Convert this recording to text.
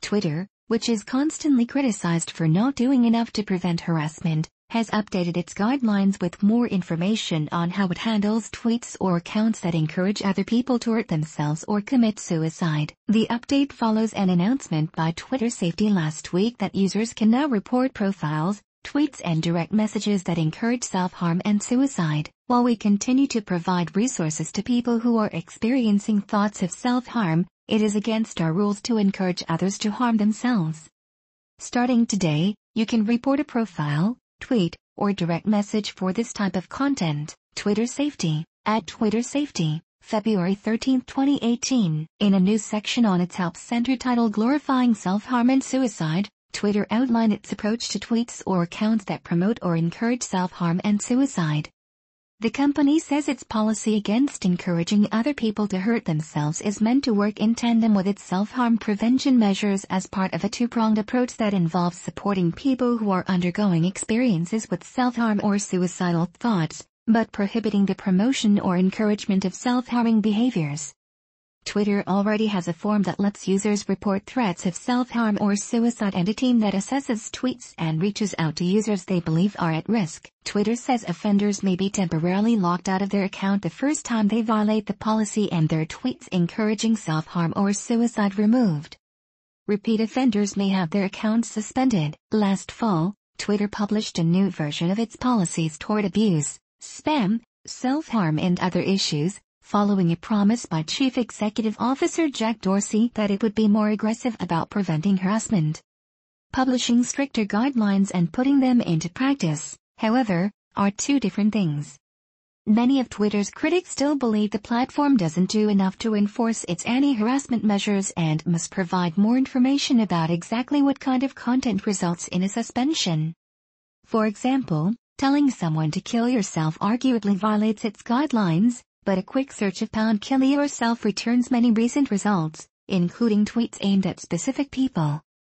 Twitter, which is constantly criticized for not doing enough to prevent harassment, has updated its guidelines with more information on how it handles tweets or accounts that encourage other people to hurt themselves or commit suicide. The update follows an announcement by Twitter Safety last week that users can now report profiles, tweets and direct messages that encourage self-harm and suicide. While we continue to provide resources to people who are experiencing thoughts of self-harm, it is against our rules to encourage others to harm themselves. Starting today, you can report a profile, tweet, or direct message for this type of content. Twitter Safety. At Twitter Safety, February 13, 2018. In a news section on its Help Center titled Glorifying Self-Harm and Suicide, Twitter outlined its approach to tweets or accounts that promote or encourage self-harm and suicide. The company says its policy against encouraging other people to hurt themselves is meant to work in tandem with its self-harm prevention measures as part of a two-pronged approach that involves supporting people who are undergoing experiences with self-harm or suicidal thoughts, but prohibiting the promotion or encouragement of self-harming behaviors. Twitter already has a form that lets users report threats of self-harm or suicide and a team that assesses tweets and reaches out to users they believe are at risk. Twitter says offenders may be temporarily locked out of their account the first time they violate the policy and their tweets encouraging self-harm or suicide removed. Repeat offenders may have their accounts suspended. Last fall, Twitter published a new version of its policies toward abuse, spam, self-harm and other issues, following a promise by Chief Executive Officer Jack Dorsey that it would be more aggressive about preventing harassment. Publishing stricter guidelines and putting them into practice, however, are two different things. Many of Twitter's critics still believe the platform doesn't do enough to enforce its anti-harassment measures and must provide more information about exactly what kind of content results in a suspension. For example, telling someone to kill yourself arguably violates its guidelines, but a quick search of #kill yourself returns many recent results, including tweets aimed at specific people.